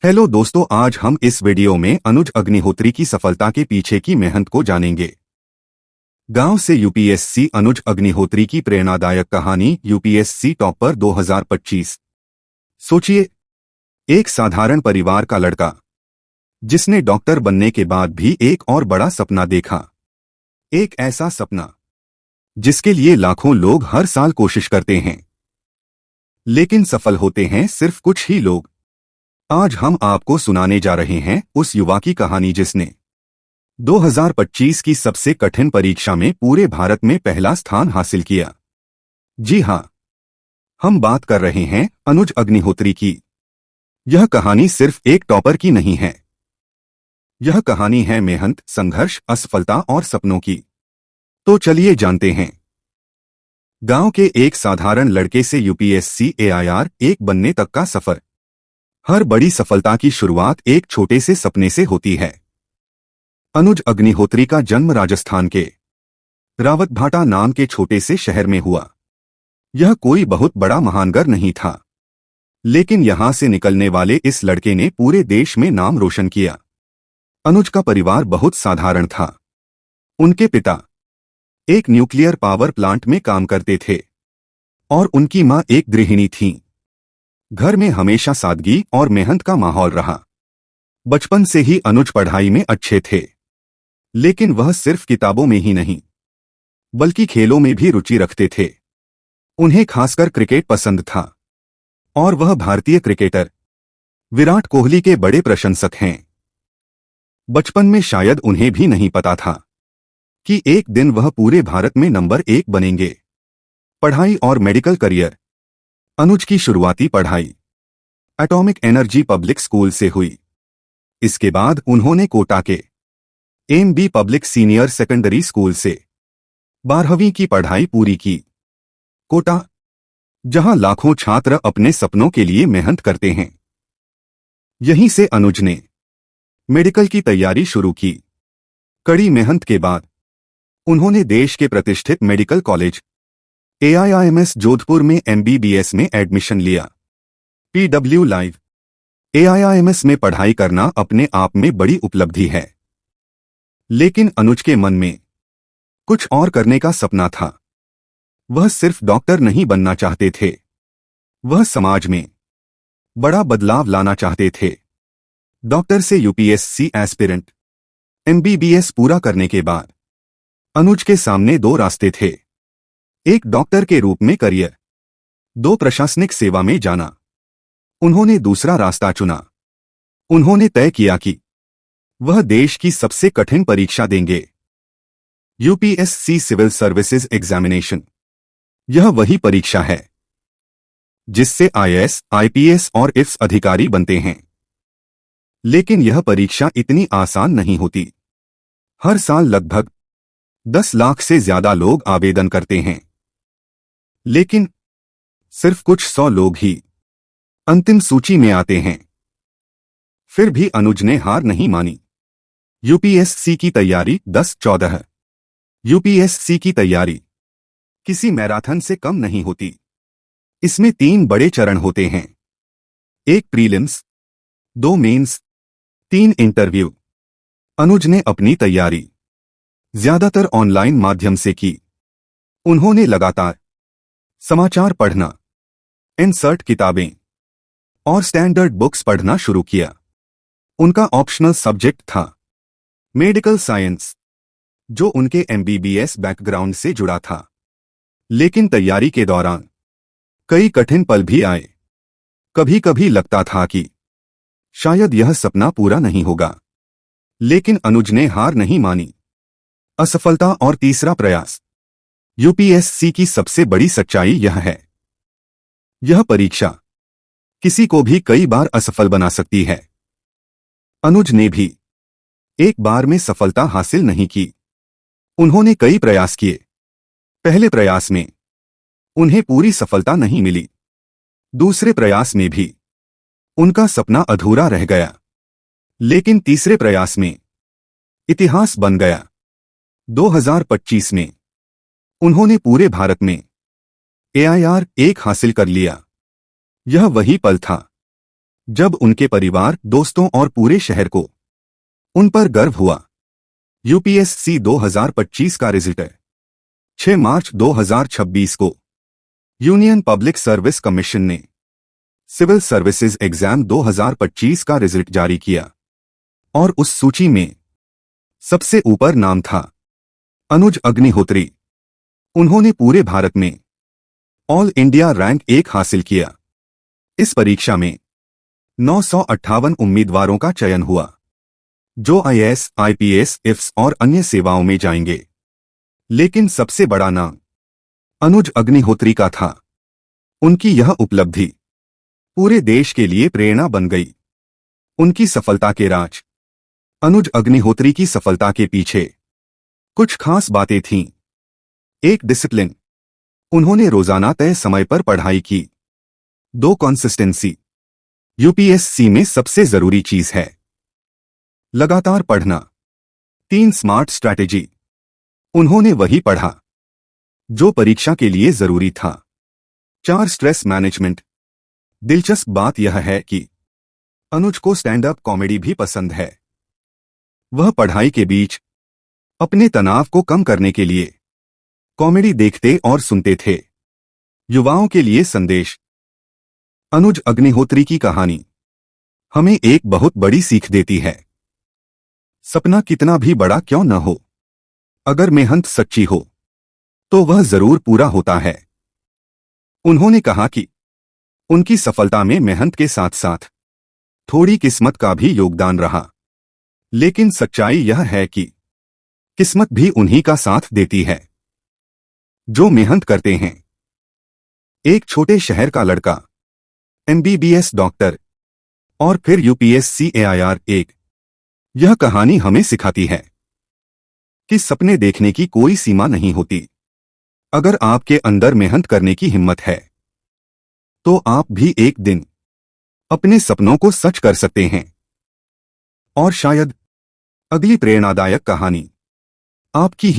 Hello दोस्तों, आज हम इस वीडियो में अनुज अग्निहोत्री की सफलता के पीछे की मेहनत को जानेंगे। गांव से यूपीएससी अनुज अग्निहोत्री की प्रेरणादायक कहानी यूपीएससी टॉपर 2025। सोचिए, एक साधारण परिवार का लड़का जिसने डॉक्टर बनने के बाद भी एक और बड़ा सपना देखा। एक ऐसा सपना जिसके लिए लाखों लोग हर साल कोशिश करते हैं, लेकिन सफल होते हैं सिर्फ कुछ ही लोग। आज हम आपको सुनाने जा रहे हैं उस युवा की कहानी जिसने 2025 की सबसे कठिन परीक्षा में पूरे भारत में पहला स्थान हासिल किया। जी हां, हम बात कर रहे हैं अनुज अग्निहोत्री की। यह कहानी सिर्फ एक टॉपर की नहीं है। यह कहानी है मेहनत, संघर्ष, असफलता और सपनों की। तो चलिए जानते हैं। गांव के एक साधारण लड़के से यूपीएससी एआईआर एक बनने तक का सफर। हर बड़ी सफलता की शुरुआत एक छोटे से सपने से होती है। अनुज अग्निहोत्री का जन्म राजस्थान के रावतभाटा नाम के छोटे से शहर में हुआ। यह कोई बहुत बड़ा महानगर नहीं था, लेकिन यहां से निकलने वाले इस लड़के ने पूरे देश में नाम रोशन किया। अनुज का परिवार बहुत साधारण था। उनके पिता एक न्यूक्लियर पावर प्लांट में काम करते थे और उनकी मां एक गृहिणी थीं। घर में हमेशा सादगी और मेहनत का माहौल रहा। बचपन से ही अनुज पढ़ाई में अच्छे थे, लेकिन वह सिर्फ किताबों में ही नहीं बल्कि खेलों में भी रुचि रखते थे। उन्हें खासकर क्रिकेट पसंद था और वह भारतीय क्रिकेटर विराट कोहली के बड़े प्रशंसक हैं। बचपन में शायद उन्हें भी नहीं पता था कि एक दिन वह पूरे भारत में नंबर 1 बनेंगे। पढ़ाई और मेडिकल करियर। अनुज की शुरुआती पढ़ाई एटॉमिक एनर्जी पब्लिक स्कूल से हुई। इसके बाद उन्होंने कोटा के MB public senior secondary school से 12वीं की पढ़ाई पूरी की। कोटा, जहां लाखों छात्र अपने सपनों के लिए मेहनत करते हैं। यहीं से अनुज ने मेडिकल की तैयारी शुरू की। कड़ी मेहनत के बाद उन्होंने देश के प्रतिष्ठित मेडिकल कॉलेज AIIMS जोधपुर में MBBS में एडमिशन लिया। PW लाइव AIIMS में पढ़ाई करना अपने आप में बड़ी उपलब्धि है, लेकिन अनुज के मन में कुछ और करने का सपना था। वह सिर्फ डॉक्टर नहीं बनना चाहते थे, वह समाज में बड़ा बदलाव लाना चाहते थे। डॉक्टर से यूपीएससी एस्पिरेंट MBBS पूरा करने के बाद अनुज के सामने 2 रास्ते थे। एक डॉक्टर के रूप में करियर, 2 प्रशासनिक सेवा में जाना। उन्होंने दूसरा रास्ता चुना। उन्होंने तय किया कि वह देश की सबसे कठिन परीक्षा देंगे, यूपीएससी सिविल सर्विसेज एग्जामिनेशन। यह वही परीक्षा है जिससे IAS, IPS और IFS अधिकारी बनते हैं। लेकिन यह परीक्षा इतनी आसान नहीं होती। हर साल लगभग 10 लाख से ज्यादा लोग आवेदन करते हैं, लेकिन सिर्फ कुछ 100 लोग ही अंतिम सूची में आते हैं। फिर भी अनुज ने हार नहीं मानी। यूपीएससी की तैयारी 10-14। यूपीएससी की तैयारी किसी मैराथन से कम नहीं होती। इसमें 3 बड़े चरण होते हैं। 1 प्रीलिम्स, 2 मेंस, 3 इंटरव्यू। अनुज ने अपनी तैयारी ज्यादातर ऑनलाइन माध्यम से की। उन्होंने लगातार समाचार पढ़ना, इंसर्ट किताबें और स्टैंडर्ड बुक्स पढ़ना शुरू किया। उनका ऑप्शनल सब्जेक्ट था मेडिकल साइंस, जो उनके MBBS बैकग्राउंड से जुड़ा था। लेकिन तैयारी के दौरान कई कठिन पल भी आए। कभी कभी लगता था कि शायद यह सपना पूरा नहीं होगा, लेकिन अनुज ने हार नहीं मानी। असफलता और तीसरा प्रयास। यूपीएससी की सबसे बड़ी सच्चाई यह है, यह परीक्षा किसी को भी कई बार असफल बना सकती है। अनुज ने भी एक बार में सफलता हासिल नहीं की। उन्होंने कई प्रयास किए। पहले प्रयास में उन्हें पूरी सफलता नहीं मिली। दूसरे प्रयास में भी उनका सपना अधूरा रह गया। लेकिन तीसरे प्रयास में इतिहास बन गया। 2025 में उन्होंने पूरे भारत में AIR 1 हासिल कर लिया। यह वही पल था जब उनके परिवार, दोस्तों और पूरे शहर को उन पर गर्व हुआ। यूपीएससी 2025 का रिजल्ट 6 मार्च 2026 को यूनियन पब्लिक सर्विस कमीशन ने सिविल सर्विसेज एग्जाम 2025 का रिजल्ट जारी किया और उस सूची में सबसे ऊपर नाम था अनुज अग्निहोत्री। उन्होंने पूरे भारत में ऑल इंडिया रैंक 1 हासिल किया। इस परीक्षा में 958 उम्मीदवारों का चयन हुआ जो आईएएस, आईपीएस, इफ्स और अन्य सेवाओं में जाएंगे। लेकिन सबसे बड़ा नाम अनुज अग्निहोत्री का था। उनकी यह उपलब्धि पूरे देश के लिए प्रेरणा बन गई। उनकी सफलता के राज। अनुज अग्निहोत्री की सफलता के पीछे कुछ खास बातें थीं। एक, डिसिप्लिन। उन्होंने रोजाना तय समय पर पढ़ाई की। 2, कंसिस्टेंसी। यूपीएससी में सबसे जरूरी चीज है लगातार पढ़ना। 3, स्मार्ट स्ट्रैटेजी। उन्होंने वही पढ़ा जो परीक्षा के लिए जरूरी था। 4, स्ट्रेस मैनेजमेंट। दिलचस्प बात यह है कि अनुज को स्टैंड अप कॉमेडी भी पसंद है। वह पढ़ाई के बीच अपने तनाव को कम करने के लिए कॉमेडी देखते और सुनते थे। युवाओं के लिए संदेश। अनुज अग्निहोत्री की कहानी हमें एक बहुत बड़ी सीख देती है। सपना कितना भी बड़ा क्यों न हो, अगर मेहनत सच्ची हो तो वह जरूर पूरा होता है। उन्होंने कहा कि उनकी सफलता में मेहनत के साथ साथ थोड़ी किस्मत का भी योगदान रहा। लेकिन सच्चाई यह है कि किस्मत भी उन्हीं का साथ देती है जो मेहनत करते हैं। एक छोटे शहर का लड़का, एमबीबीएस डॉक्टर और फिर यूपीएससी एआईआर 1। यह कहानी हमें सिखाती है कि सपने देखने की कोई सीमा नहीं होती। अगर आपके अंदर मेहनत करने की हिम्मत है तो आप भी एक दिन अपने सपनों को सच कर सकते हैं। और शायद अगली प्रेरणादायक कहानी आपकी ही